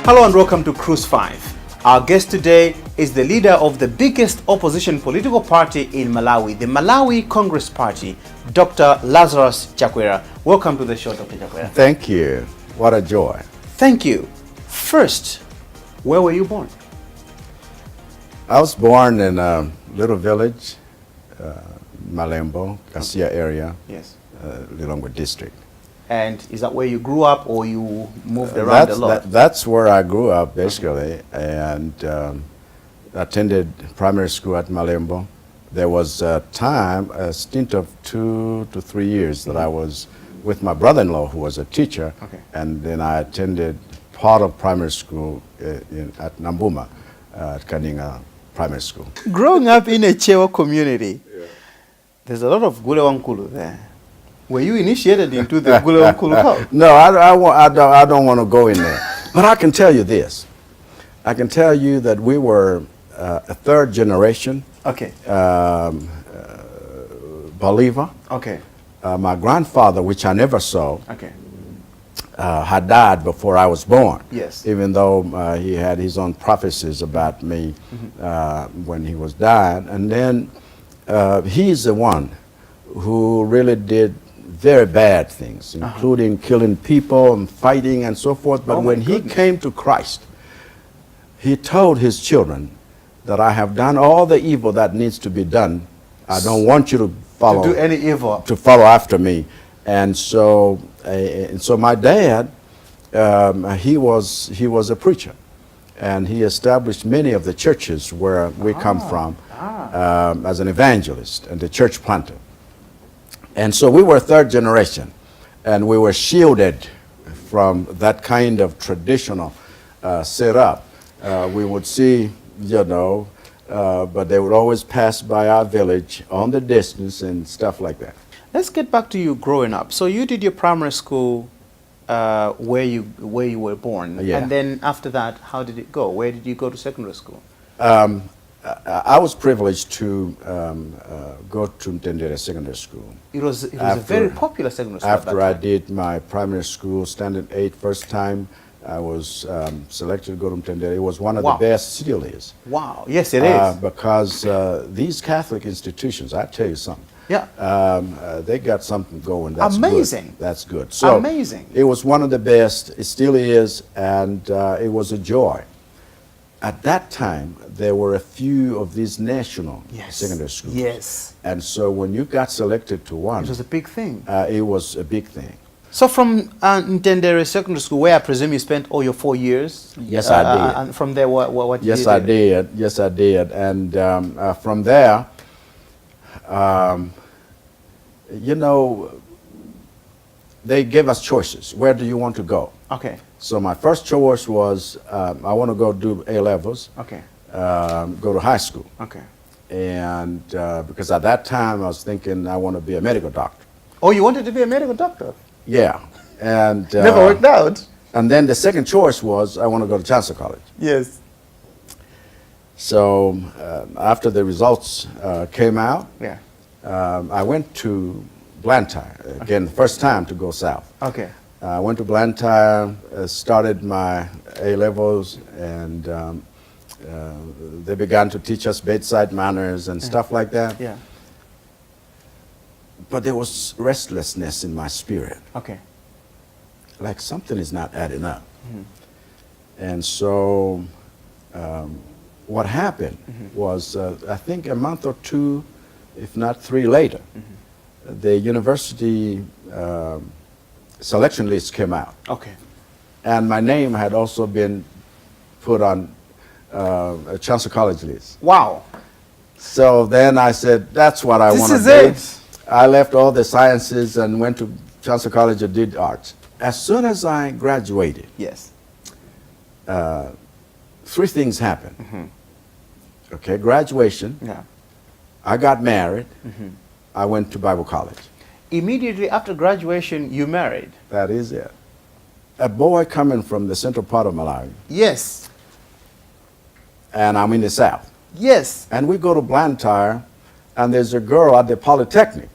Hello and welcome to Cruise 5. Our guest today is the leader of the biggest opposition political party in Malawi, the Malawi Congress Party, Dr. Lazarus Chakwera. Welcome to the show, Dr. Chakwera. Thank you. What a joy. Thank you. First, where were you born? I was born in a little village, Malembo, Kasia area, Yes. Lilongwe district. And is that where you grew up or you moved around a lot? That's where I grew up, basically, and attended primary school at Malembo. There was a stint of 2 to 3 years that I was with my brother-in-law, who was a teacher, and then I attended part of primary school at Nambuma, at Kaninga Primary School. Growing up in a Chewa community, there's a lot of Gule Wankulu there. Were you initiated into the Gule Wankulu cult? No, I don't want to go in there. But I can tell you this. I can tell you that we were a third generation believer. Okay. My grandfather, which I never saw, Okay. had died before I was born. Yes. Even though he had his own prophecies about me when he was dying. And then he's the one who really did very bad things, including killing people and fighting and so forth. But when he came to Christ, he told his children that I have done all the evil that needs to be done. I don't want you to follow, to do any evil, to follow after me. And so my dad, he was a preacher, and he established many of the churches where we come from as an evangelist and a church planter. And so we were third generation, and we were shielded from that kind of traditional setup. We would see, but they would always pass by our village on the distance and stuff like that. Let's get back to you growing up. So you did your primary school where you were born, and then after that, how did it go? Where did you go to secondary school? I was privileged to go to Mtendere Secondary School. It was a very popular secondary school. After I did my primary school, Standard 8, first time, I was selected to go to Mtendere. It was one of the best still is. Wow, yes it is. Because these Catholic institutions, I tell you something. Yeah. They got something going. That's amazing. Good. That's good. So amazing. It was one of the best. It still is, and it was a joy. At that time, there were a few of these national secondary schools. Yes. And so when you got selected to one, it was a big thing. It was a big thing. So from Ntendere Secondary School, where I presume you spent all your 4 years? Yes, I did. And from there, what did you do? Yes, I did. Yes, I did. And from there, they gave us choices. Where do you want to go? Okay. So my first choice was I want to go do A-levels. Okay. Go to high school. Okay. And because at that time I was thinking I want to be a medical doctor. Oh, you wanted to be a medical doctor? Yeah. And never worked out. And then the second choice was I want to go to Chancellor College. Yes. So after the results came out, I went to Blantyre again, the first time to go south. Okay. I went to Blantyre, started my A-levels, and they began to teach us bedside manners and stuff like that. Yeah. But there was restlessness in my spirit. Okay. Like something is not adding up. And so what happened was, I think a month or two, if not 3 later, the university selection list came out. Okay. And my name had also been put on a Chancellor College list. Wow. So then I said, that's what I want to do. This is it. I left all the sciences and went to Chancellor College and did arts. As soon as I graduated, yes, 3 things happened. Okay, graduation. Yeah. I got married. I went to Bible college. Immediately after graduation, you married? That is it. A boy coming from the central part of Malawi. Yes. And I'm in the south. Yes. And we go to Blantyre, and there's a girl at the Polytechnic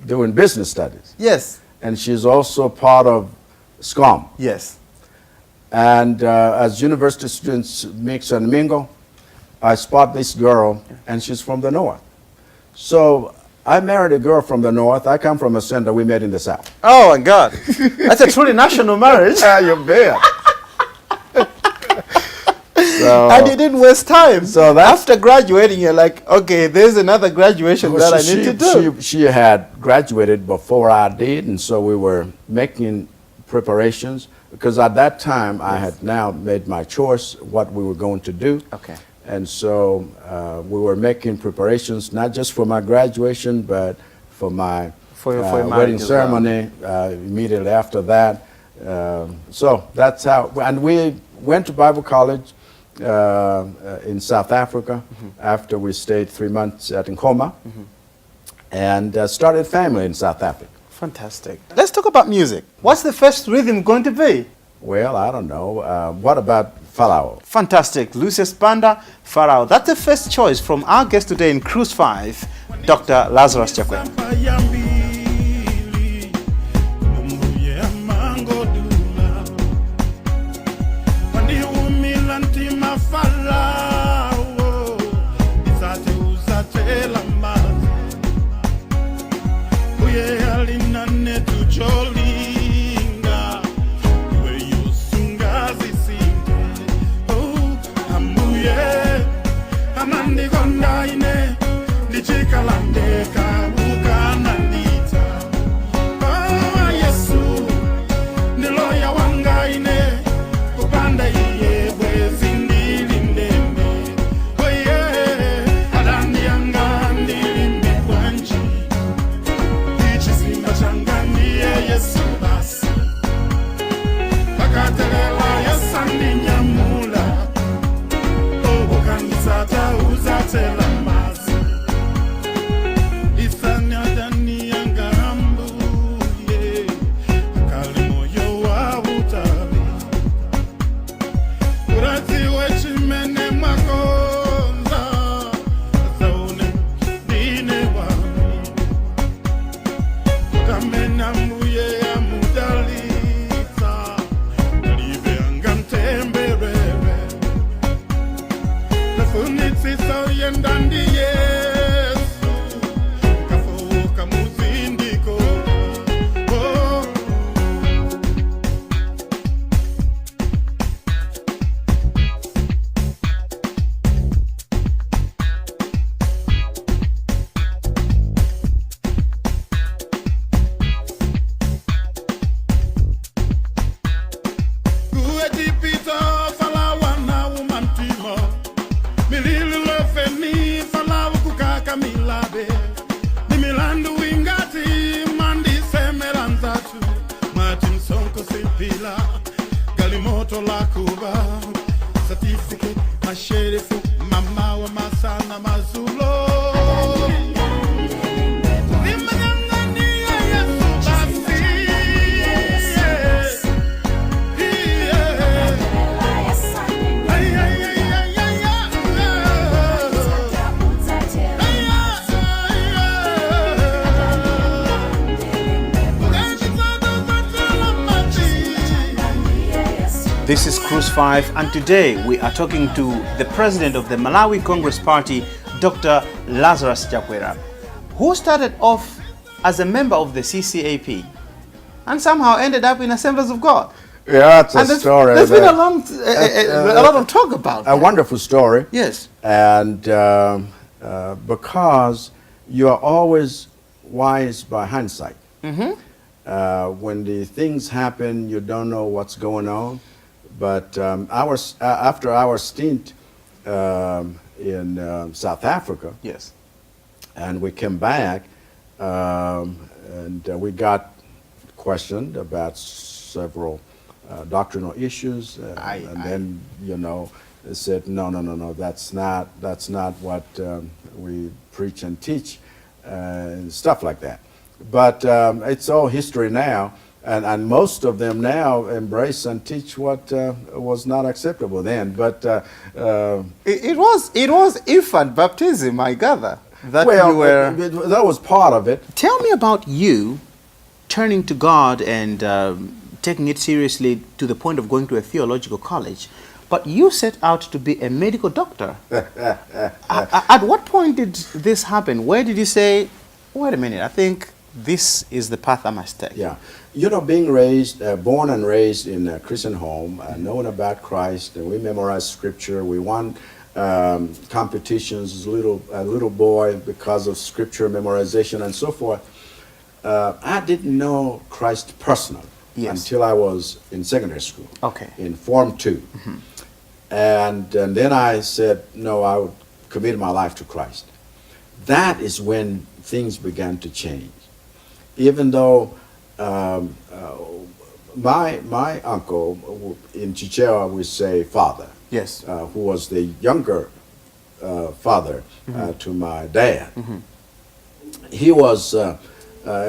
doing business studies. Yes. And she's also part of SCOM. Yes. And as university students mix and mingle, I spot this girl, and she's from the north. So I married a girl from the north. I come from a center. We met in the south. Oh, my God. That's a truly national marriage. Yeah, you bet. So, and you didn't waste time. So after graduating, you're like, okay, there's another graduation that I need to do. She had graduated before I did, and so we were making preparations, because at that time I had now made my choice what we were going to do. Okay. And so we were making preparations not just for my graduation, but for my wedding ceremony immediately after that. So that's how, and we went to Bible college in South Africa after we stayed 3 months at Nkoma, and started family in South Africa. Fantastic. Let's talk about music. What's the first rhythm going to be? Well, I don't know. What about Falao? Fantastic. Lucius Banda, Falao. That's the first choice from our guest today in Cruise 5, Dr. Lazarus Chakwera. This is Cruise 5, and today we are talking to the president of the Malawi Congress Party, Dr. Lazarus Chakwera, who started off as a member of the CCAP and somehow ended up in Assemblies of God. Yeah, that's a story. There's been a lot of talk about a wonderful story. Yes. And because you are always wise by hindsight. When the things happen, you don't know what's going on. But after our stint in South Africa, yes, and we came back, and we got questioned about several doctrinal issues, and then they said no, that's not what we preach and teach, and stuff like that. But it's all history now. And most of them now embrace and teach what was not acceptable then. But it was infant baptism, I gather. That that was part of it. Tell me about you turning to God and taking it seriously to the point of going to a theological college. But you set out to be a medical doctor. At what point did this happen? Where did you say, wait a minute, I think this is the path I must take? Yeah. You know, being raised, born and raised in a Christian home, knowing about Christ, and we memorized scripture. We won competitions as a little boy because of scripture memorization and so forth. I didn't know Christ personally until I was in secondary school, in Form 2. And then I said, no, I would commit my life to Christ. That is when things began to change. Even though my uncle in Chichewa would say father, who was the younger father to my dad. He was a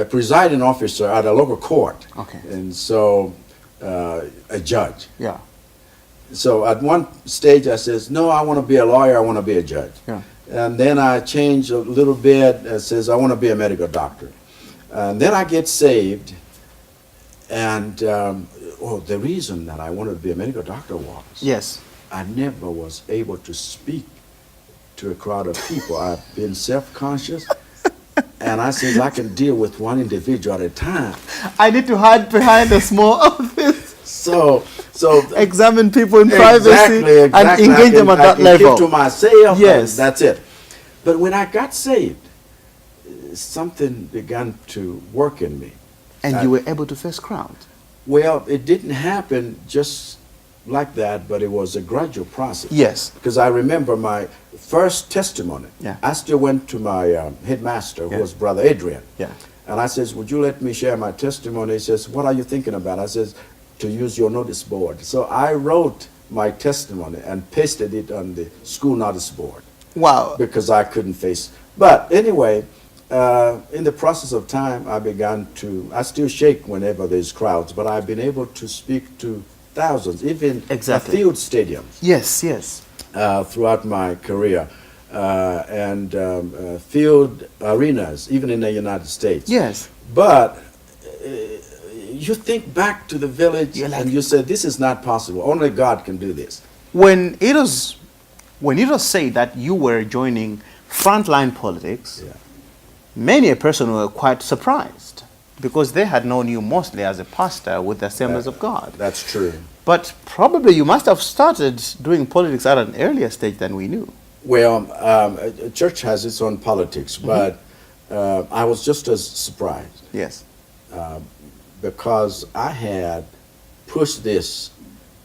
presiding officer at a local court, and so a judge. So at one stage I says, no, I want to be a lawyer, I want to be a judge. And then I changed a little bit and says, I want to be a medical doctor. And then I get saved, and the reason that I wanted to be a medical doctor was I never was able to speak to a crowd of people. I've been self-conscious, and I said I can deal with one individual at a time. I need to hide behind a small office. So examine people in privacy and engage them at that level. Keep to myself. That's it. But when I got saved, something began to work in me. And you were able to face crowds? Well, it didn't happen just like that, but it was a gradual process. Because I remember my first testimony. I still went to my headmaster, who was Brother Adrian. And I says, would you let me share my testimony? He says, what are you thinking about? I says, to use your notice board. So I wrote my testimony and pasted it on the school notice board. Wow. Because I couldn't face. But anyway, in the process of time, I still shake whenever there's crowds, but I've been able to speak to thousands, even field stadiums. Throughout my career, and field arenas, even in the United States. But you think back to the village and you say, this is not possible. Only God can do this. When it was said that you were joining frontline politics, many a person were quite surprised because they had known you mostly as a pastor with the Assemblies of God. That's true. But probably you must have started doing politics at an earlier stage than we knew. Well, a church has its own politics, but I was just as surprised. Because I had pushed this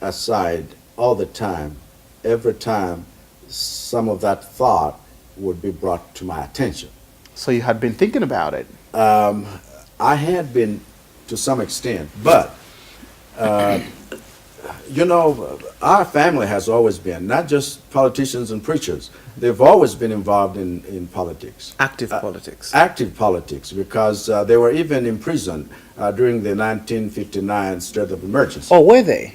aside all the time. Every time some of that thought would be brought to my attention. So you had been thinking about it? I had been to some extent, but you know, our family has always been, not just politicians and preachers, they've always been involved in politics. Active politics. Active politics, because they were even imprisoned during the 1959 state of emergency. Oh, were they?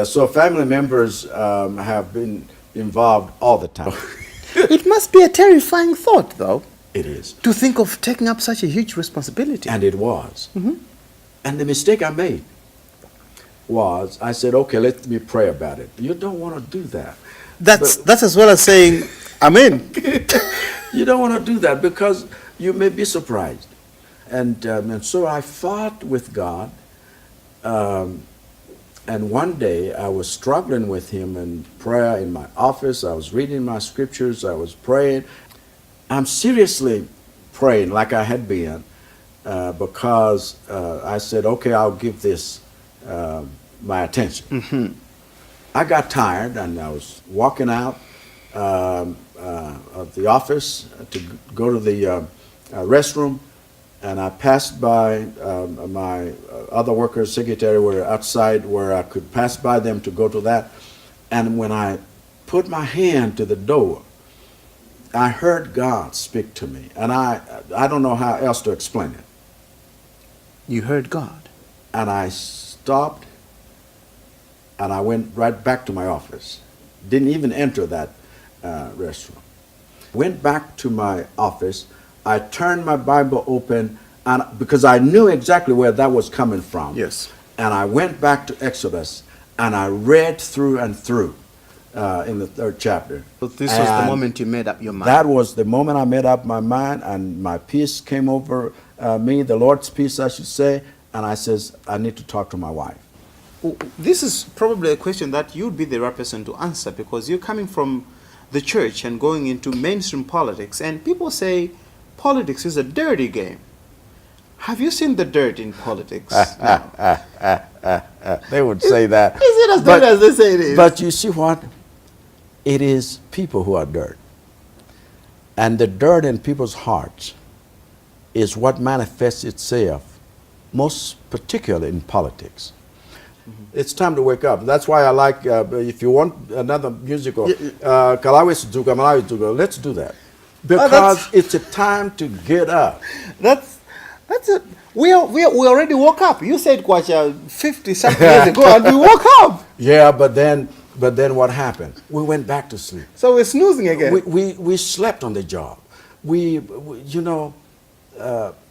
So family members have been involved all the time. It must be a terrifying thought, though. It is. To think of taking up such a huge responsibility. And it was. And the mistake I made was, I said, okay, let me pray about it. You don't want to do that. That's as well as saying, Amen. You don't want to do that because you may be surprised. And so I fought with God. And one day I was struggling with him in prayer in my office. I was reading my scriptures. I was praying. I'm seriously praying like I had been because I said, okay, I'll give this my attention. I got tired and I was walking out of the office to go to the restroom, and I passed by my other workers, secretary, were outside where I could pass by them to go to that. And when I put my hand to the door, I heard God speak to me, and I don't know how else to explain it. You heard God? And I stopped, and I went right back to my office. Didn't even enter that restroom. Went back to my office. I turned my Bible open, and because I knew exactly where that was coming from. Yes. And I went back to Exodus, and I read through and through in the 3rd chapter. So this was the moment you made up your mind. That was the moment I made up my mind, and my peace came over me, the Lord's peace, I should say, and I says, I need to talk to my wife. This is probably a question that you'd be the right person to answer, because you're coming from the church and going into mainstream politics, and people say politics is a dirty game. Have you seen the dirt in politics now? They would say that. Is it as dirty as they say it is? But you see what? It is people who are dirt. And the dirt in people's hearts is what manifests itself, most particularly in politics. It's time to wake up. That's why I like, if you want another musical, Kalawi Suzuka, Malawi Suzuka, let's do that. Because it's a time to get up. That's it. We already woke up. You said quite 50-something years ago, and we woke up. Yeah, but then what happened? We went back to sleep. So we're snoozing again. We slept on the job.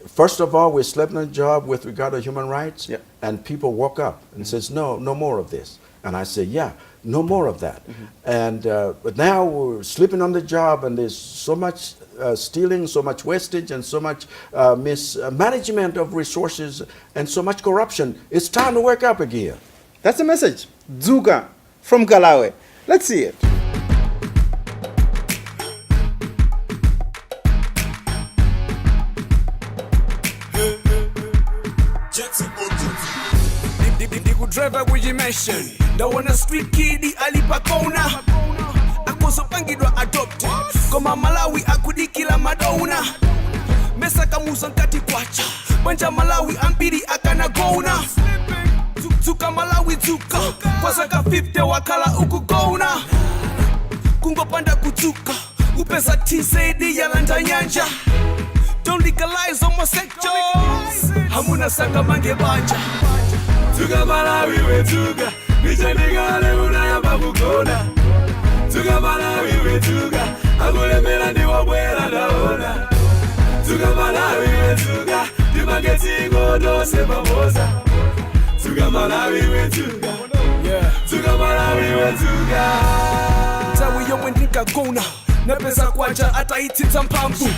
First of all, we slept on the job with regard to human rights, and people woke up and says, no more of this. And I say, yeah, no more of that. And but now we're sleeping on the job, and there's so much stealing, so much wastage, and so much mismanagement of resources, and so much corruption. It's time to wake up again. That's the message. Dzuka from Malawi. Let's see it. Driver with your mention. The one a street kid, alipa kona. Akoso pangidwa adopted. Koma Malawi akudikila madona. Mesa kamusa nkati kwacha. Banja Malawi ambiri akana gona. Zuka Malawi zuka. Kwa saka 50 wakala ukugona. Kungo panda kutuka. Upesa TCD ya landa nyanja. Don't legalize homosexuals. Hamuna saka mange banja. Tuga Malawi we tuga, Michanigale unaya babukona. Tuga Malawi we tuga, Agule melandi wabwela daona. Tuga Malawi we tuga, Dimageti godo se babosa. Tuga Malawi we tuga, Tuga Malawi we tuga. Tawi yo wendika gona, nepesa kwacha ata itita mpambu.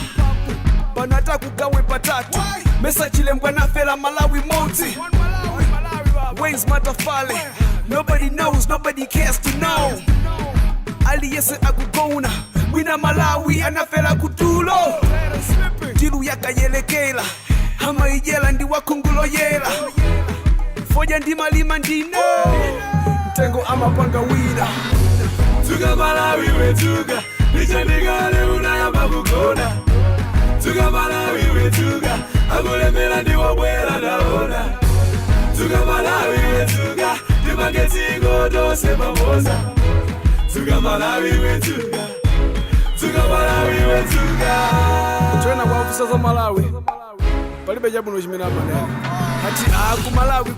Banata kugawe patatu, mesa chile mwana fela Malawi monti. Ways matafale, nobody knows, nobody cares to know. Ali yese agugona, wina Malawi anafela kutulo. Jilu yaka yelekela, hama ijela ndi wakungulo yela. Foja ndi malima ndino, tengo ama panga wina. Tuga Malawi we tuga, nichandigale unaya babukona. Tuga Malawi we tuga, agule mela ndi wabwela daona. Tuga Malawi we tuga, Dimageti godo se babosa. Tuga Malawi we tuga, Tuga Malawi we tuga. Tuena kwa ofisa za Malawi, palibe jabu no jimena manene. Hati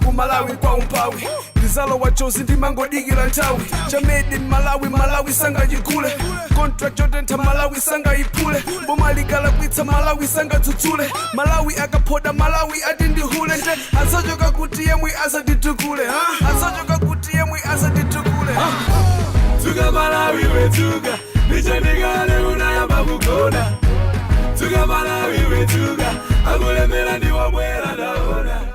kumalawi kwa umpawi. Nizalo wachosi ndimango digila ntawi. Chamedi Malawi sanga jikule. Contract jodenta Malawi sanga ipule. Bomali gala kwita Malawi sanga tutule. Malawi akapoda Malawi adindi hule. Asajoka kutie mwi asa ditukule. Asajoka kutie mwi asa ditukule. Tuga Malawi we tuga, Nichandigale unaya babukona. Tuga Malawi we tuga, Agule melandi wabwela daona.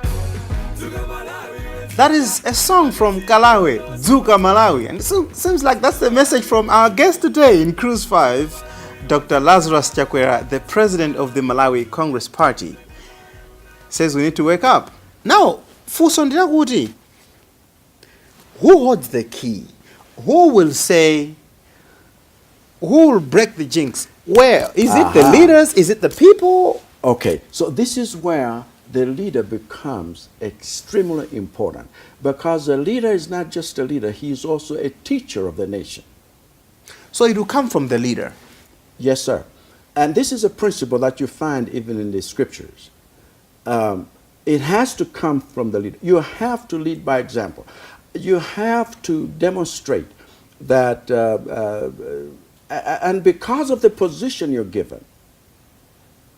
That is a song from Kalawi, Dzuka Malawi. And it seems like that's the message from our guest today in Cruise 5, Dr. Lazarus Chakwera, the president of the Malawi Congress Party. Says we need to wake up. Now, Fusondira Kuti, who holds the key? Who will say, who will break the jinx? Where? Is it the leaders? Is it the people? Okay, so this is where the leader becomes extremely important, because the leader is not just a leader, he is also a teacher of the nation. So it will come from the leader. Yes, sir. And this is a principle that you find even in the scriptures. It has to come from the leader. You have to lead by example. You have to demonstrate that, and because of the position you're given,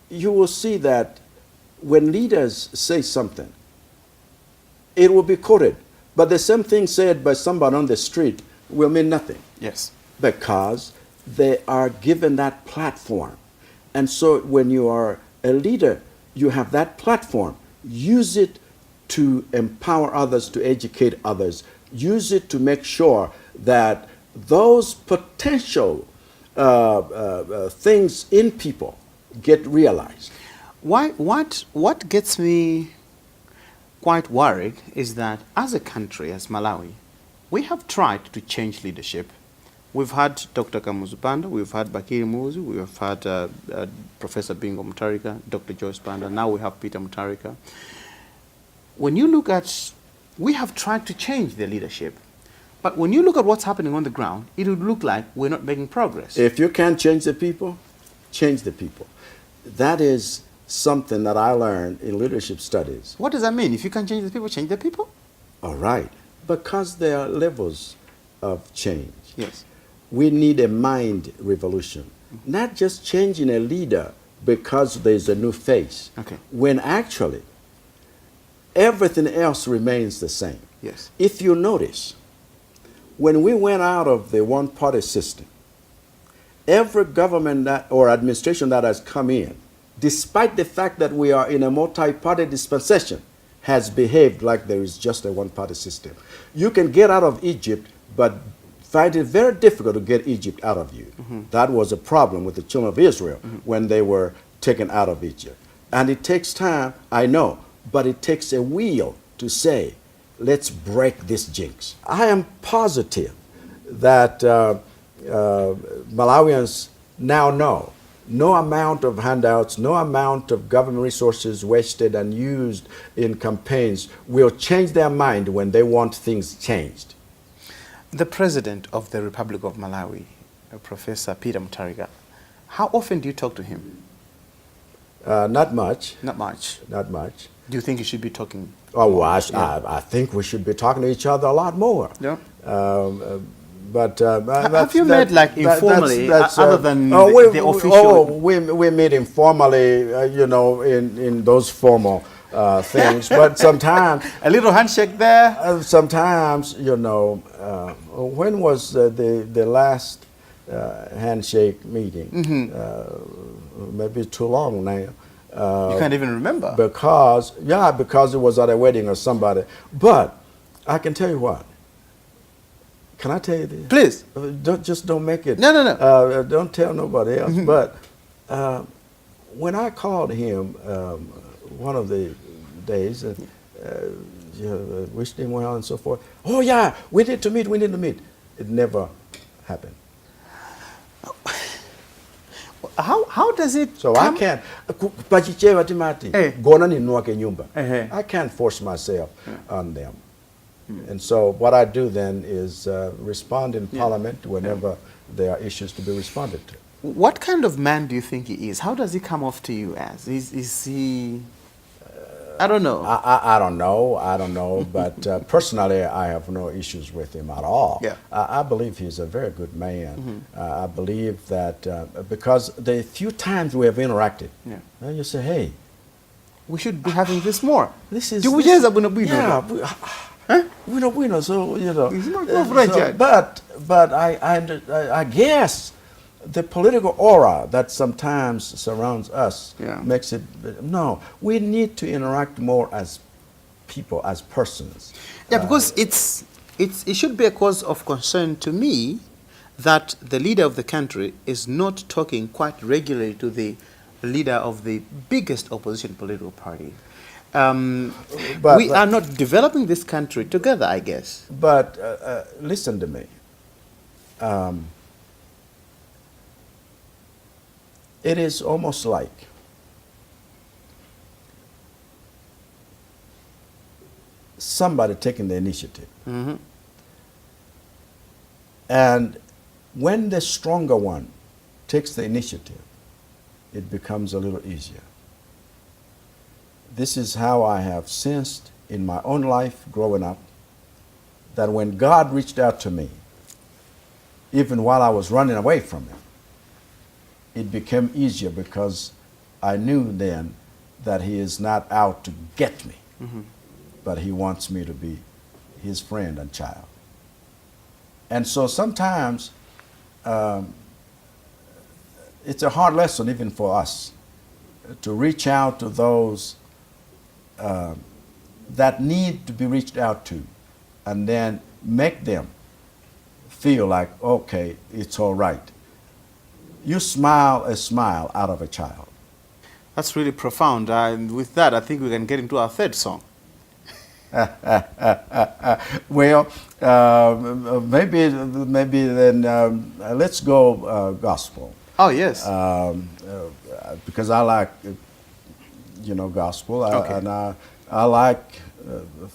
you will see that when leaders say something, it will be quoted. But the same thing said by somebody on the street will mean nothing. Yes. Because they are given that platform. And so when you are a leader, you have that platform. Use it to empower others, to educate others. Use it to make sure that those potential things in people get realized. What gets me quite worried is that as a country, as Malawi, we have tried to change leadership. We've had Dr. Kamuzu Panda, we've had Bakiri Muzi, we have had Professor Bingo Mutarika, Dr. Joyce Panda, now we have Peter Mutarika. When you look at, we have tried to change the leadership, but when you look at what's happening on the ground, it would look like we're not making progress. If you can't change the people, change the people. That is something that I learned in leadership studies. What does that mean? If you can't change the people, change the people? All right. Because there are levels of change. Yes. We need a mind revolution. Not just changing a leader because there's a new face. Okay. When actually everything else remains the same. Yes. If you notice, when we went out of the one-party system, every government that, or administration that has come in, despite the fact that we are in a multi-party dispensation, has behaved like there is just a one-party system. You can get out of Egypt, but find it very difficult to get Egypt out of you. That was a problem with the children of Israel when they were taken out of Egypt. And it takes time, I know, but it takes a will to say, let's break this jinx. I am positive that Malawians now know no amount of handouts, no amount of government resources wasted and used in campaigns will change their mind when they want things changed. The President of the Republic of Malawi, Professor Peter Mutarika, how often do you talk to him? Not much. Not much. Not much. Do you think you should be talking? Oh, well, I think we should be talking to each other a lot more. Yeah. Have you met like informally, other than the official? We meet informally, you know, in those formal things. But sometimes a little handshake there. Sometimes, you know, when was the last handshake meeting? Maybe too long now. You can't even remember. Because it was at a wedding or somebody. But I can tell you what. Can I tell you this? Please. Don't make it. No. Don't tell nobody else. But when I called him one of the days, wished him well and so forth. Oh yeah, we need to meet. It never happened. How does it? So come? I can't. I can't force myself on them. And so what I do then is respond in Parliament whenever there are issues to be responded to. What kind of man do you think he is? How does he come off to you as? Is he? I don't know. I don't know. But personally, I have no issues with him at all. Yeah. I believe he's a very good man. I believe that because the few times we have interacted, you say, hey, we should be having this more. This is. So you know. But I guess the political aura that sometimes surrounds us makes it. No, we need to interact more as people, as persons. Yeah, because it should be a cause of concern to me that the leader of the country is not talking quite regularly to the leader of the biggest opposition political party. We are not developing this country together, I guess. But listen to me. It is almost like somebody taking the initiative. And when the stronger one takes the initiative, it becomes a little easier. This is how I have sensed in my own life growing up, that when God reached out to me, even while I was running away from him, it became easier because I knew then that he is not out to get me, but he wants me to be his friend and child. And so sometimes it's a hard lesson even for us to reach out to those that need to be reached out to, and then make them feel like, okay, it's all right. You smile a smile out of a child. That's really profound. And with that, I think we can get into our third song. Well, maybe then let's go gospel. Oh, yes. Because I like, gospel. Okay. And I like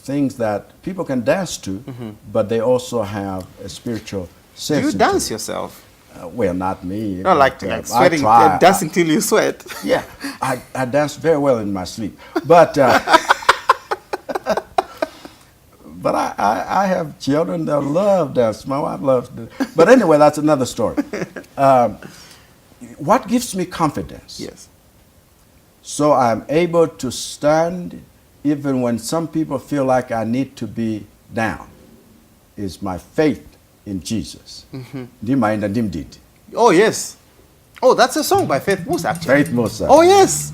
things that people can dance to, but they also have a spiritual sense. Do you dance yourself? Well, not me. No, like sweating, dancing till you sweat. Yeah, I dance very well in my sleep. But but I have children that love dance. My wife loves it. But anyway, that's another story. What gives me confidence? Yes. So I'm able to stand even when some people feel like I need to be down, is my faith in Jesus. Oh, yes. Oh, that's a song by Faith Musa, actually. Faith Musa. Oh, yes.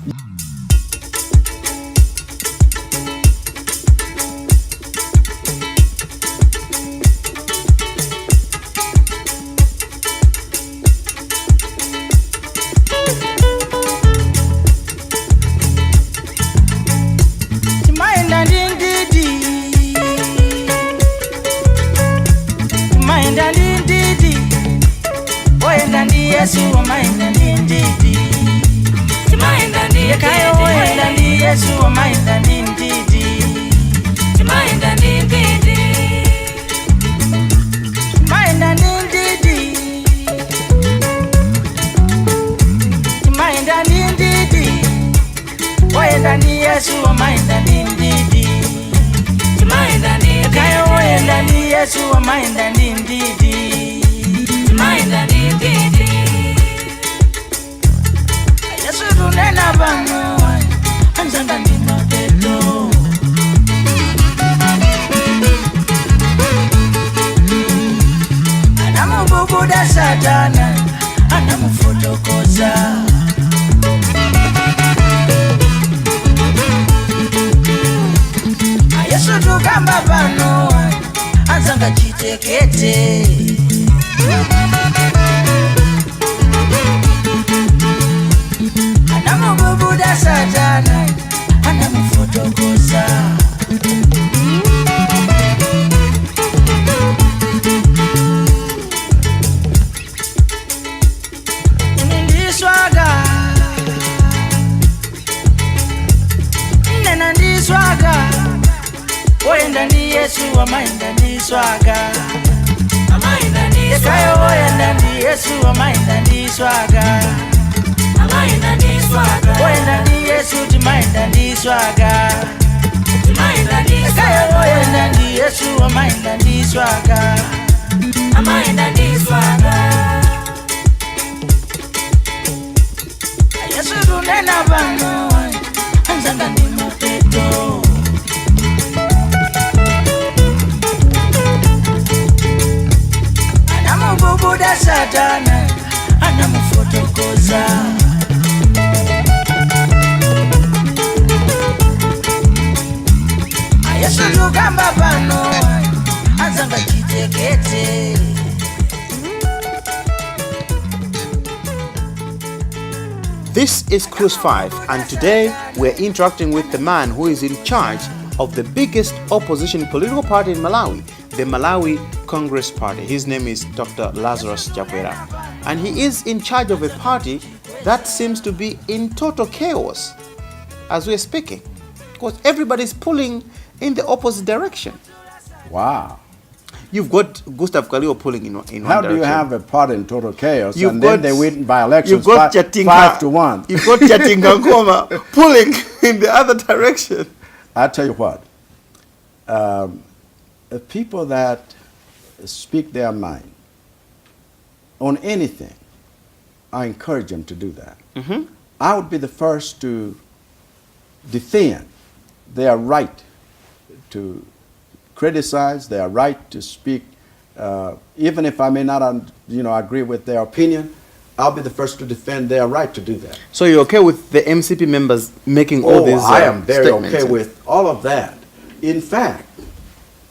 This is Cruise 5, and today we're interacting with the man who is in charge of the biggest opposition political party in Malawi, the Malawi Congress Party. His name is Dr. Lazarus Chakwera, and he is in charge of a party that seems to be in total chaos as we're speaking, because everybody's pulling in the opposite direction. Wow. You've got Gustav Kalio pulling in one How direction. do you have a party in total chaos Then they win by elections you've got 5-1? You've got Chatinga Nkoma pulling in the other direction. I tell you what, people that speak their mind on anything, I encourage them to do that. I would be the first to defend their right to criticize, they are right to speak. Even if I may not, agree with their opinion, I'll be the first to defend their right to do that. So you're okay with the MCP members making all these I am very statements? okay with all of that. In fact,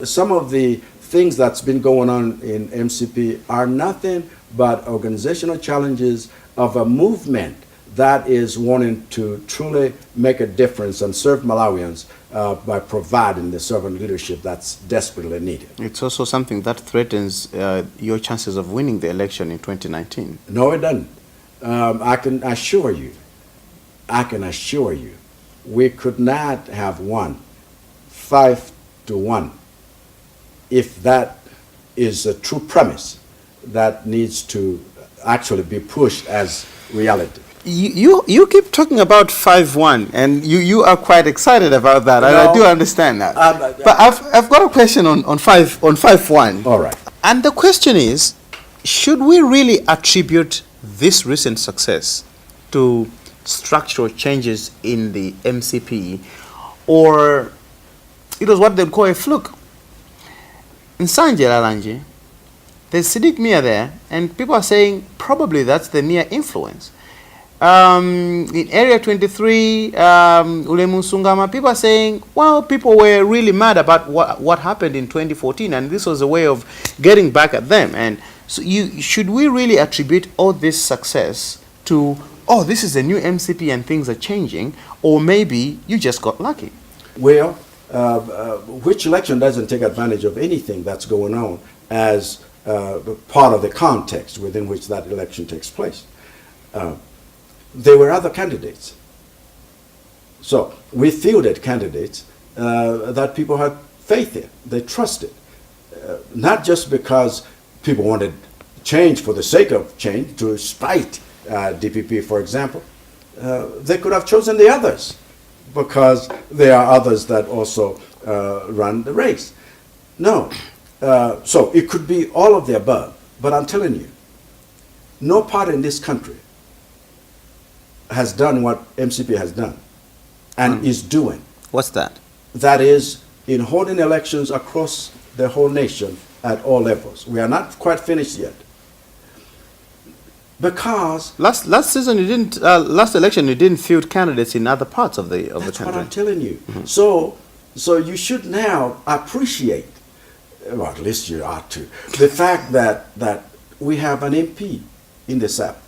some of the things that's been going on in MCP are nothing but organizational challenges of a movement that is wanting to truly make a difference and serve Malawians by providing the servant leadership that's desperately needed. It's also something that threatens your chances of winning the election in 2019. No, it doesn't. I can assure you, we could not have won 5-1 if that is a true premise that needs to actually be pushed as reality. You keep talking about 5-1, and you are quite excited about that, and I do understand that. But I've got a question on 5-1. All right. And the question is, should we really attribute this recent success to structural changes in the MCP, or it was what they'd call a fluke? In Sanje Lalanje, there's Siddiq Mia there, and people are saying probably that's the Mia influence. In Area 23, Ulemu Sungama, people are saying, well, people were really mad about what happened in 2014, and this was a way of getting back at them. And so should we really attribute all this success to, oh, this is a new MCP and things are changing, or maybe you just got lucky? Well, which election doesn't take advantage of anything that's going on as part of the context within which that election takes place? There were other candidates. So we fielded candidates that people had faith in, they trusted. Not just because people wanted change for the sake of change, to spite DPP, for example. They could have chosen the others because there are others that also run the race. No. So it could be all of the above. But I'm telling you, no party in this country has done what MCP has done and is doing. What's that? That is, in holding elections across the whole nation at all levels. We are not quite finished yet. Because last season you didn't, last election you didn't field candidates in other parts of the country. That's what I'm telling you. Mm-hmm. So you should now appreciate, well, at least you ought to, the fact that we have an MP in the South.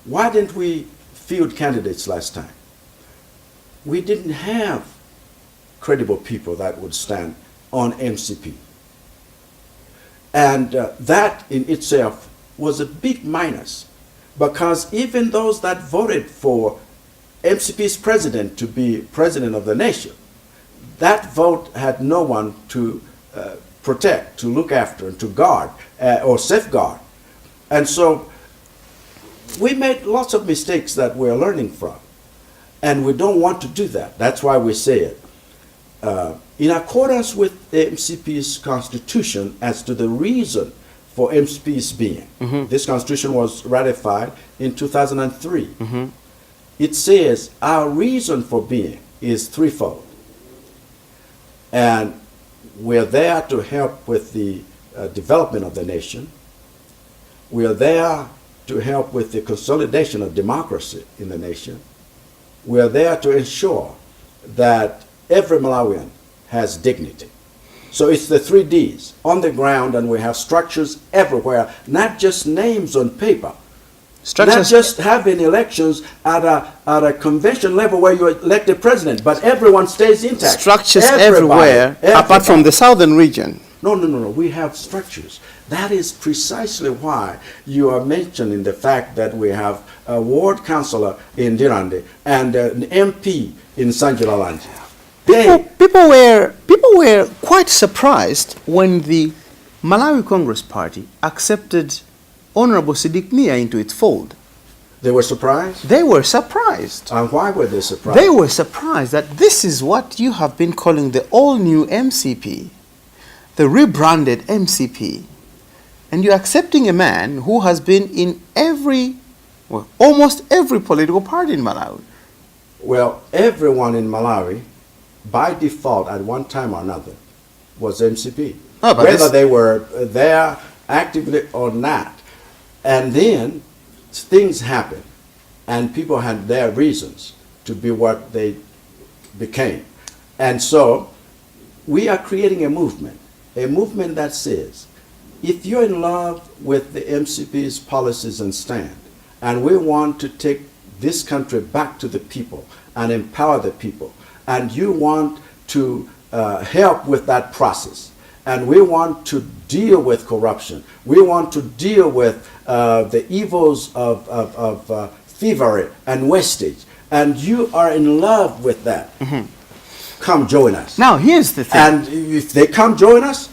Why didn't we field candidates last time? We didn't have credible people that would stand on MCP. And that in itself was a big minus, because even those that voted for MCP's president to be president of the nation, that vote had no one to protect, to look after, and to guard or safeguard. And so we made lots of mistakes that we're learning from, and we don't want to do that. That's why we say it. In accordance with the MCP's constitution as to the reason for MCP's being. Mm-hmm. This constitution was ratified in 2003. Mm-hmm. It says our reason for being is threefold. And we're there to help with the development of the nation. We're there to help with the consolidation of democracy in the nation. We are there to ensure that every Malawian has dignity. So it's the 3 Ds on the ground, and we have structures everywhere, not just names on paper. Not just having elections at a convention level where you elect a president, but everyone stays intact. Structures everywhere, apart from the southern region. No. We have structures. That is precisely why you are mentioning the fact that we have a ward councillor in Dirande and an MP in Sanjilalanje. People were quite surprised when the Malawi Congress Party accepted Honorable Siddiq Mia into its fold. They were surprised? They were surprised. And why were they surprised? They were surprised that this is what you have been calling the all-new MCP, the rebranded MCP. And you're accepting a man who has been in almost every political party in Malawi. Well, everyone in Malawi by default at one time or another was MCP. Oh, but whether they were there actively or not. And then things happened, and people had their reasons to be what they became. And so we are creating a movement that says, if you're in love with the MCP's policies and stand, and we want to take this country back to the people and empower the people, and you want to help with that process, and we want to deal with corruption, we want to deal with the evils of thievery and wastage, and you are in love with that, come join us. Now, here's the thing. And if they come join us,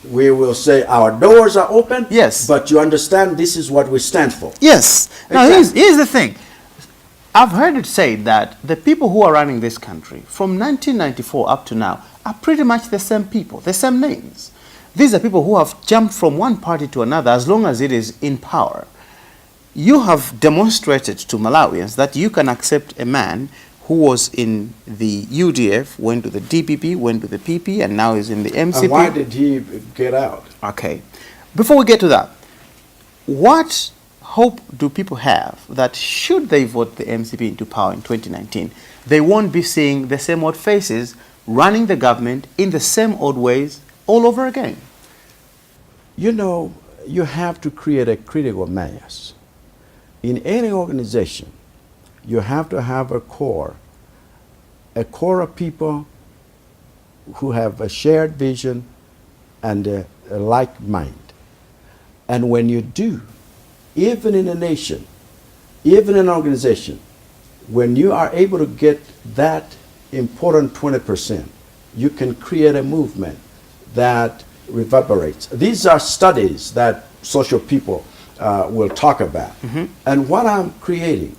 we will say our doors are open. Yes. But you understand this is what we stand for. Yes. Now, Exactly. here's the thing. I've heard it said that the people who are running this country from 1994 up to now are pretty much the same people, the same names. These are people who have jumped from one party to another as long as it is in power. You have demonstrated to Malawians that you can accept a man who was in the UDF, went to the DPP, went to the PP, and now is in the MCP. And why did he get out? Okay. Before we get to that, what hope do people have that should they vote the MCP into power in 2019, they won't be seeing the same old faces running the government in the same old ways all over again? You know, you have to create a critical mass. In any organization, you have to have a core of people who have a shared vision and a like mind. And when you do, even in a nation, even in an organization, when you are able to get that important 20%, you can create a movement that reverberates. These are studies that social people will talk about. And what I'm creating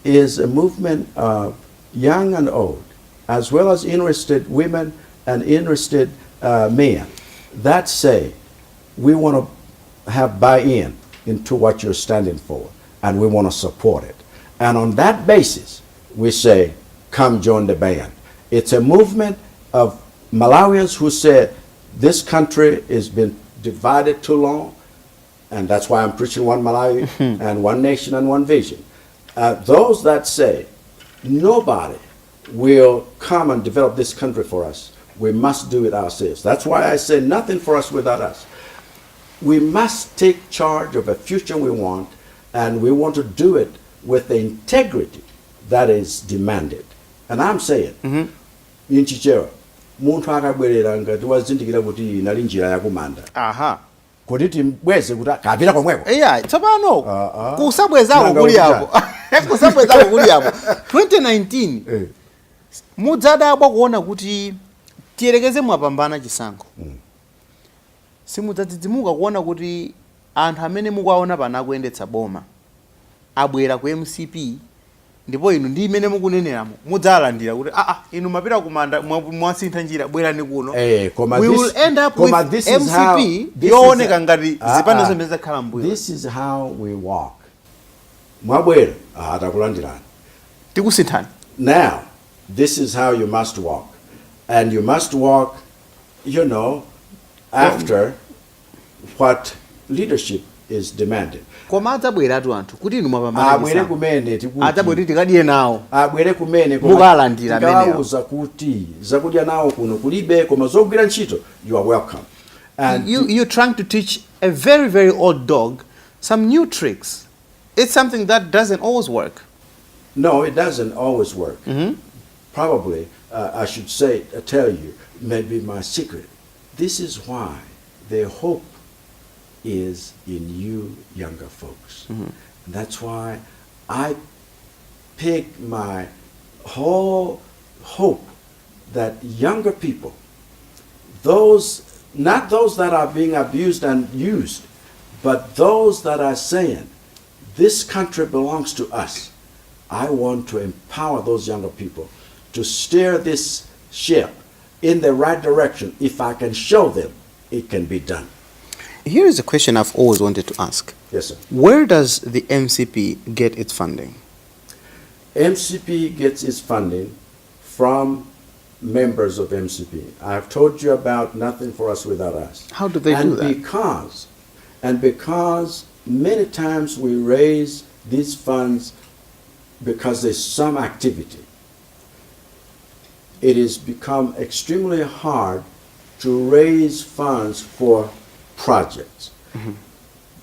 is a movement of young and old, as well as interested women and interested men, that say, we want to have buy-in into what you're standing for, and we want to support it. And on that basis, we say, come join the band. It's a movement of Malawians who said, this country has been divided too long, and that's why I'm preaching one Malawi and one nation and one vision. Those that say, nobody will come and develop this country for us. We must do it ourselves. That's why I say nothing for us without us. We must take charge of a future we want, and we want to do it with the integrity that is demanded. And I'm saying, Inchichero, muntu akabwerera ngati wazindikira kuti inali njira yakumanda. Aha. Kuti mbweze kuti kapita komweko. Yeah, tsopano kusabwezako kuli apo. Kusabwezako kuli apo. 2019 mudzadabwa kuona kuti tiyerekeze mwapambana chisankho. Simudzadzidzimuka kuona kuti anthu amene mukuwaona pana kuyendetsa boma abwera ku MCP ndipo inu ndi imene mukuneneramo mudzalandira kuti inu mapita kumanda mwasintha njira bwerani kuno. We will end up with MCP yooneka ngati zipanda zomwe zakhala mbuyo. This is how we walk. Mwabwera atakulandirani. Tikusinthani. Now, this is how you must walk. And you must walk, you know, after what leadership is demanded. Koma adzabweratu anthu kuti inu mwapambana. Abwere kumene tikuti. Adzabwere tikadiye nawo. Abwere kumene mukalandira amenewo. Tikauza kuti zakudya nawo kuno kulibe koma zogwira ntchito, you are welcome. And you're trying to teach a very, very old dog some new tricks. It's something that doesn't always work. No, it doesn't always work. Probably, I should say, tell you, maybe my secret. This is why the hope is in you younger folks. And that's why I pick my whole hope that younger people, not those that are being abused and used, but those that are saying, this country belongs to us. I want to empower those younger people to steer this ship in the right direction. If I can show them, it can be done. Here is a question I've always wanted to ask. Yes, sir. Where does the MCP get its funding? MCP gets its funding from members of MCP. I've told you about Nothing for Us Without Us. How do they do that? Because many times we raise these funds because there's some activity. It has become extremely hard to raise funds for projects. Mm-hmm.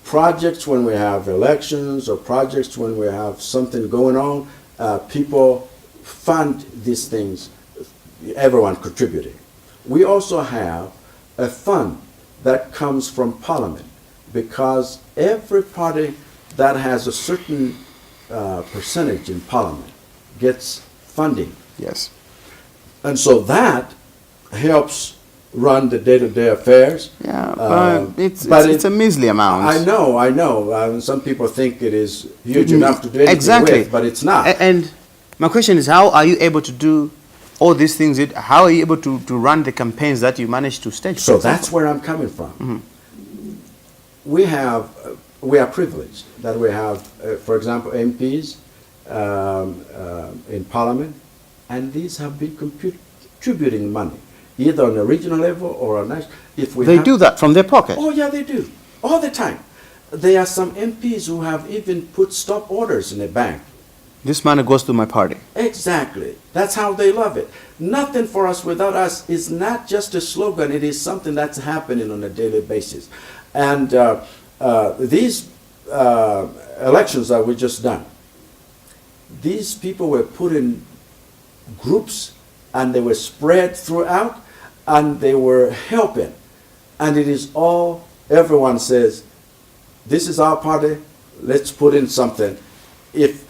Projects when we have elections, or projects when we have something going on, people fund these things, everyone contributing. We also have a fund that comes from Parliament, because every party that has a certain percentage in Parliament gets funding. Yes. And so that helps run the day-to-day affairs. Yeah, but it's a measly amount. I know. Some people think it is huge enough to do anything with, but it's not. And my question is, how are you able to do all these things? How are you able to run the campaigns that you manage to stage? So that's where I'm coming from. Mm-hmm. We are privileged that we have, for example, MPs in Parliament, and these have been contributing money, either on a regional level or a national. They do that from their pocket? Oh yeah, they do, all the time. There are some MPs who have even put stop orders in a bank. This money goes to my party. Exactly. That's how they love it. Nothing for us without us is not just a slogan. It is something that's happening on a daily basis. And these elections that we just done, these people were put in groups and they were spread throughout and they were helping. And it is all, everyone says, this is our party, let's put in something. If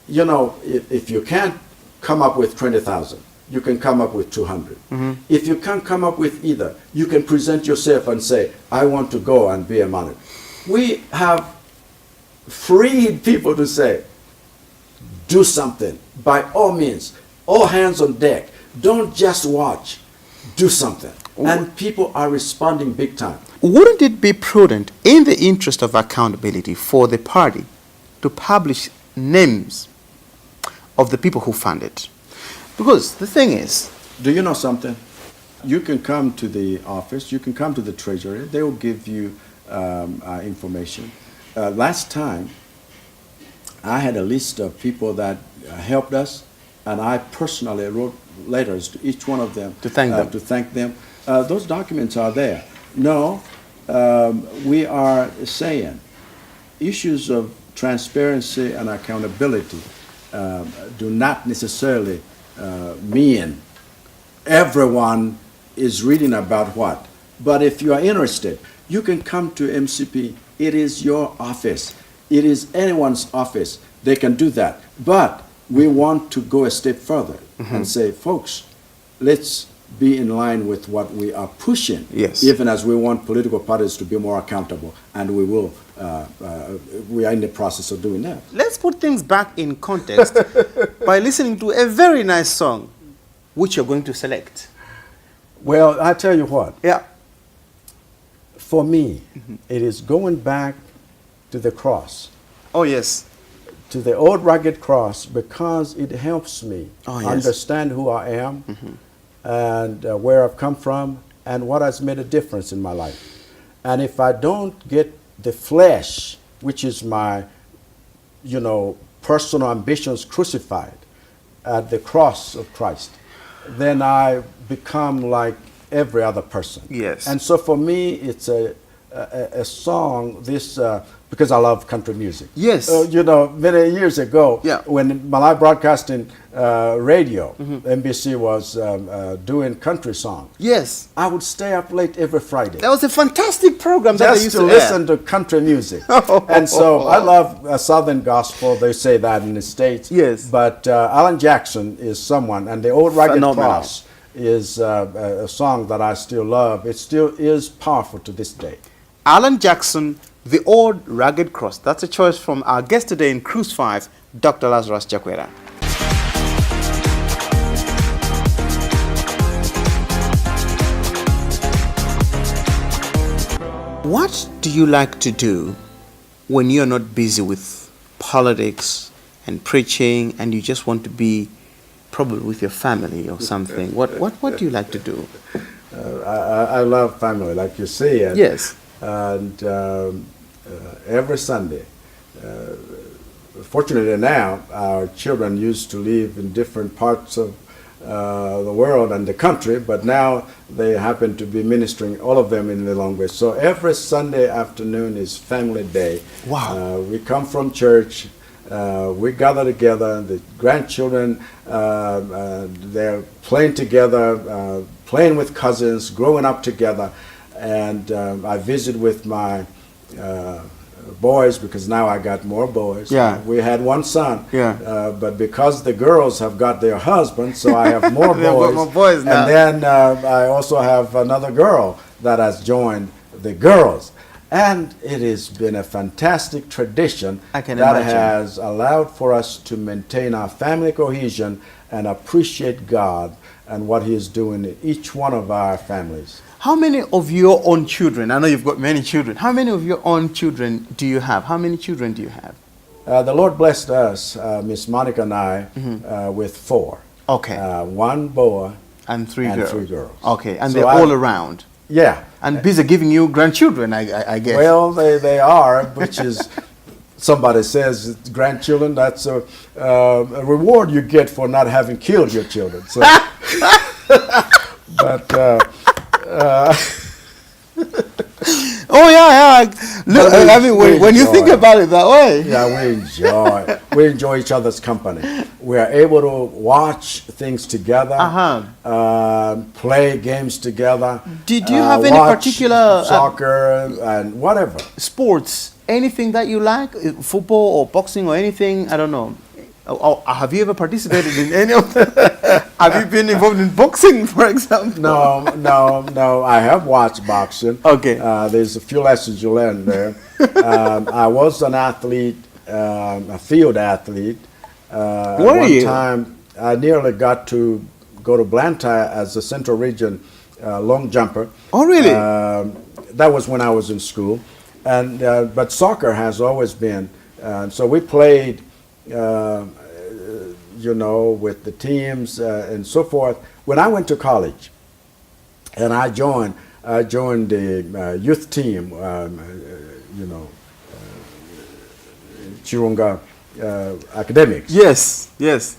you can't come up with 20,000, you can come up with 200. Mm-hmm. If you can't come up with either, you can present yourself and say, I want to go and be a monitor. We have freed people to say, do something, by all means, all hands on deck. Don't just watch, do something. And people are responding big time. Wouldn't it be prudent, in the interest of accountability, for the party to publish names of the people who fund it? Because the thing is, do you know something? You can come to the office, you can come to the treasury, they will give you information. Last time, I had a list of people that helped us, and I personally wrote letters to each one of them to thank them. Those documents are there. No, we are saying issues of transparency and accountability do not necessarily mean everyone is reading about what. But if you are interested, you can come to MCP. It is your office. It is anyone's office. They can do that. But we want to go a step further and say, folks, let's be in line with what we are pushing. Yes. Even as we want political parties to be more accountable, and we will. We are in the process of doing that. Let's put things back in context by listening to a very nice song, which you're going to select. Well, I tell you what. Yeah. For me, it is going back to the cross. Oh, yes. To the old rugged cross, because it helps me understand who I am and where I've come from and what has made a difference in my life. And if I don't get the flesh, which is my, personal ambitions crucified at the cross of Christ, then I become like every other person. Yes. And so for me, it's a song, because I love country music. Yes. Many years ago, when Malawi Broadcasting Radio, NBC was doing country songs. Yes. I would stay up late every Friday. That was a fantastic program that they used to listen to country music. And so I love Southern gospel. They say that in the States. Yes. But Alan Jackson is someone, and the old rugged cross is a song that I still love. It still is powerful to this day. Alan Jackson, The Old Rugged Cross. That's a choice from our guest today in Cruise 5, Dr. Lazarus Chakwera. What do you like to do when you're not busy with politics and preaching and you just want to be probably with your family or something. What do you like to do? I love family, like you said. Yes. And every Sunday, fortunately now, our children used to live in different parts of the world and the country, but now they happen to be ministering, all of them in the language. So every Sunday afternoon is family day. Wow. We come from church, we gather together, the grandchildren, they're playing together, playing with cousins, growing up together, and I visit with my boys, because now I got more boys. Yeah. We had one son. Yeah. But because the girls have got their husbands, so I have more boys. More boys now. And then I also have another girl that has joined the girls. And it has been a fantastic tradition that has allowed for us to maintain our family cohesion and appreciate God and what He is doing in each one of our families. How many of your own children, I know you've got many children, how many of your own children do you have? How many children do you have? The Lord blessed us, Miss Monica and I, with 4. Okay. 1 boy and 3 girls. 3 girls. Okay, and So they're all around. Yeah. And busy giving you grandchildren, I guess. Well, they are, which is, somebody says grandchildren, that's a reward you get for not having killed your children. So, but... oh yeah. Look, I mean, when you think about it that way. Yeah, we enjoy each other's company. We are able to watch things together, play games together. Did you have any particular soccer and whatever sports? Anything that you like, football or boxing or anything? I don't know. Or have you ever participated in any of that? Have you been involved in boxing, for example? No. I have watched boxing. Okay. There's a few lessons you learn there. I was an athlete, a field athlete. One time, I nearly got to go to Blantyre as a Central Region long jumper. Oh, really? That was when I was in school. And but soccer has always been. So we played. With the teams and so forth. When I went to college, and I joined the youth team, Chirunga Academics. Yes.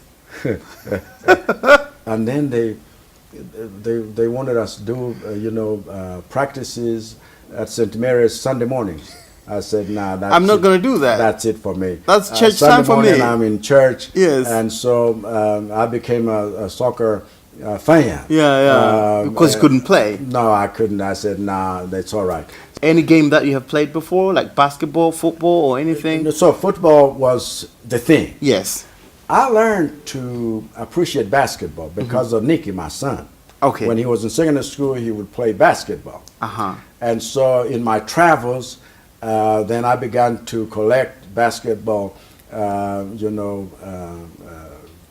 And then they wanted us to do practices at St. Mary's Sunday mornings. I said, nah, I'm not going to do that. That's it for me. That's church time for me. Sunday morning, I'm in church. Yes. And so I became a soccer fan. Yeah. Because you couldn't play. No, I couldn't. I said, nah, that's all right. Any game that you have played before, like basketball, football, or anything? So football was the thing. Yes. I learned to appreciate basketball because of Nicky, my son. Okay. When he was in secondary school, he would play basketball. And so in my travels, then I began to collect basketball,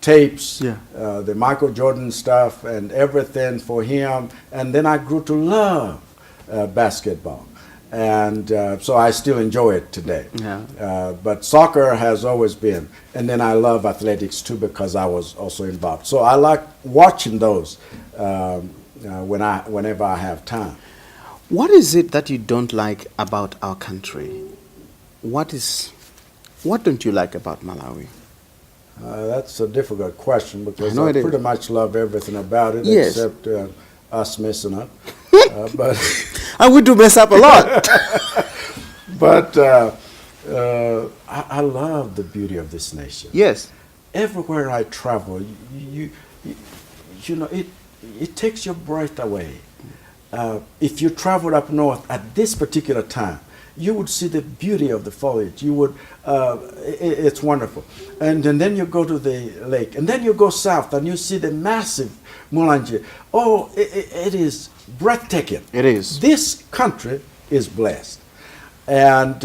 tapes, the Michael Jordan stuff and everything for him. And then I grew to love basketball. And so I still enjoy it today. Yeah. But soccer has always been. And then I love athletics too because I was also involved. So I like watching those whenever I have time. What is it that you don't like about our country? What don't you like about Malawi? That's a difficult question because I I pretty much love everything about it except us messing up. But and we do mess up a lot. But I love the beauty of this nation. Yes. Everywhere I travel, it takes your breath away. If you traveled up north at this particular time, you would see the beauty of the foliage. You would, it's wonderful. And then you go to the lake, and then you go south, and you see the massive Mulanje. Oh, it is breathtaking. It is. This country is blessed. And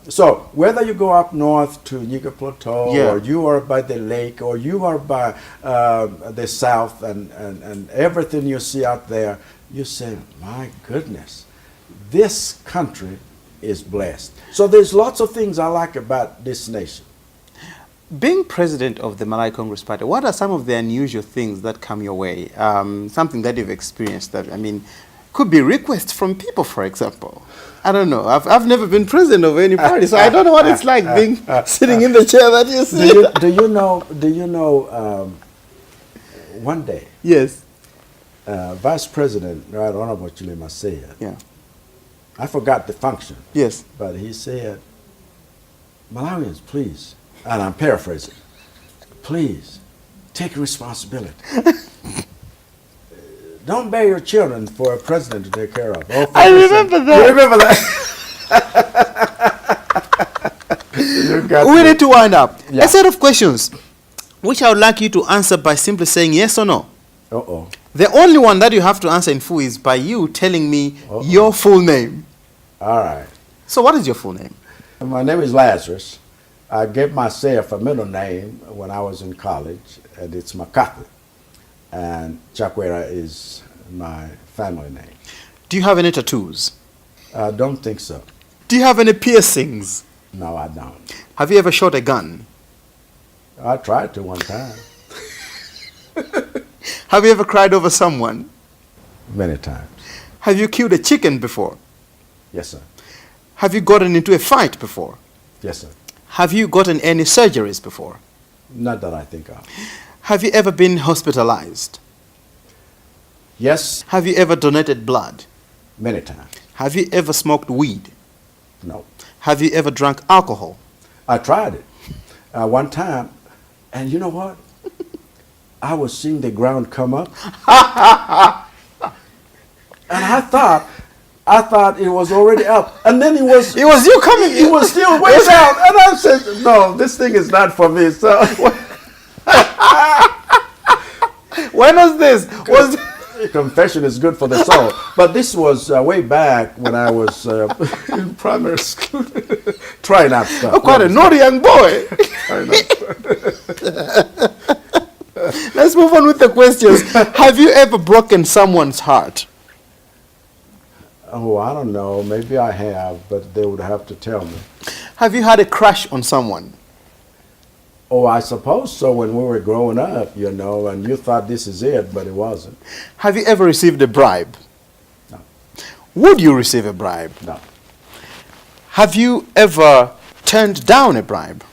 so whether you go up north to Nika Plateau, or you are by the lake, or you are by the south, and everything you see out there, you say, my goodness, this country is blessed. So there's lots of things I like about this nation. Being president of the Malawi Congress Party, what are some of the unusual things that come your way? Something that you've experienced that, I mean, could be requests from people, for example. I don't know. I've never been president of any party, so I don't know what it's like being sitting in the chair that you see. Do you know, one day, Yes. Vice President, Right Honorable Chilima said, Yeah. I forgot the function, Yes. but he said, Malawians, please, and I'm paraphrasing, please take responsibility. Don't bear your children for a president to take care of. Oh, I remember that. You remember that? We need to wind up. Yeah. A set of questions, which I would like you to answer by simply saying yes or no. Uh-oh. The only one that you have to answer in full is by you telling me your full name. All right. So what is your full name? My name is Lazarus. I gave myself a middle name when I was in college, and it's Mcp. And Chakwera is my family name. Do you have any tattoos? I don't think so. Do you have any piercings? No, I don't. Have you ever shot a gun? I tried to one time, Have you ever cried over someone? many times. Have you killed a chicken before? Yes, sir. Have you gotten into a fight before? Yes, sir. Have you gotten any surgeries before? Not that I think of. Have you ever been hospitalized? Yes, Have you ever donated blood? many times. Have you ever smoked weed? No. Have you ever drank alcohol? I tried it one time, and you know what? I was seeing the ground come up, and I thought it was already up, and then it was It was you coming. it was still way down, and I said, "No, this thing is not for me." So, When was this? Was confession is good for the soul. But this was way back when I was in primary school, trying out stuff. quite a naughty young boy. Trying out stuff. Let's move on with the questions. Have you ever broken someone's heart? Oh, I don't know. Maybe I have, but they would have to tell me. Have you had a crush on someone? Oh, I suppose so. When we were growing up, you know, and you thought this is it, but it wasn't. Have you ever received a bribe? No. Would you receive a bribe? No. Have you ever turned down a bribe?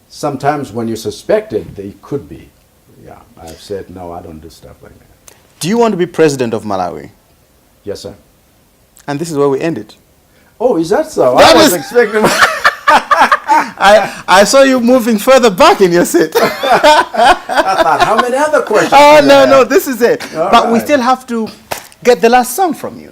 Sometimes when you suspect it, it could be. Yeah, I've said, no, I don't do stuff like that. Do you want to be president of Malawi? Yes, sir. And this is where we end it. Oh, is that so? That I was is- expecting... I saw you moving further back in your seat. I thought, how many other questions? Oh, do you no, have? no, this is it. All But we right. still have to get the last song from you.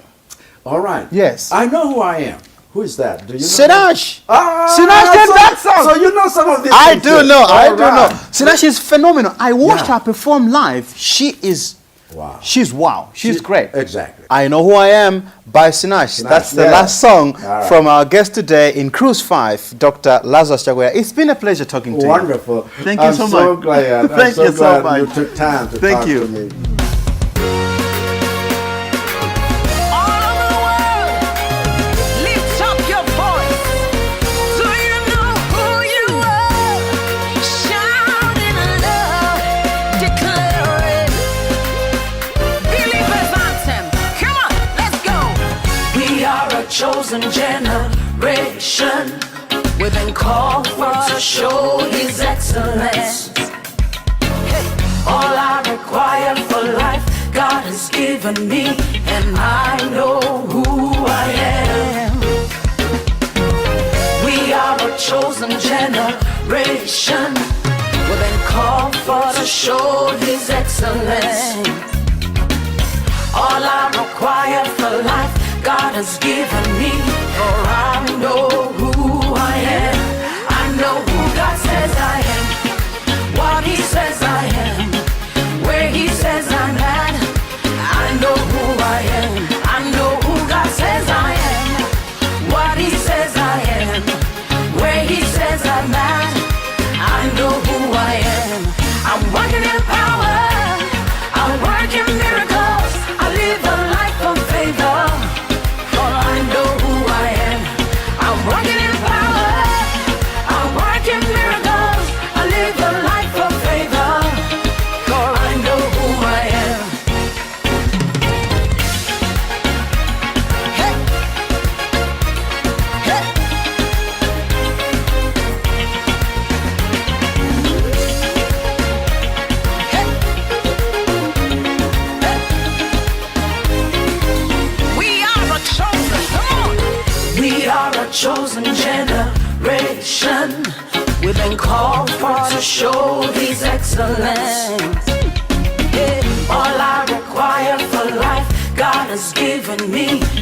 All right. Yes. I know who I am. Who is that? Do you know? Sinash. Ah, Sinash did so- that song. So you know some of these I things, do yes. know, I All do know. right. Sinash is phenomenal. I watched Yeah. her perform live. She is, Wow. she's wow. She's great. Exactly. I Know Who I Am by Sinash. That's the yeah. last song All right. from our guest today in Cruise 5, Dr. Lazarus Chakwera. It's been a pleasure talking to you. Wonderful. Thank you I'm so so much. glad. Thank I'm so you so glad much. you took time to Thank talk you. to me. All over the world, lift up your voice. Do you know who you are? Shout in love, declare it. Believers anthem. Come on, let's go. We are a chosen generation. We've been called for to show His excellence. All I require for life, God has given me, and I know who I am. We are a chosen generation. We've been called for to show His excellence. All I require for life, God has given me, for I know who I am. I know who God says I am, what He says I am, where He says I'm at. I know who I am. I know who God says I am, what He says I am, where He says I'm at. I know who I am. I'm working in power, I work in miracles, I live a life of favor, for I know who I am. I'm working chosen generation. We've been called for to show His excellence. Yeah. All I require for life, God has given me.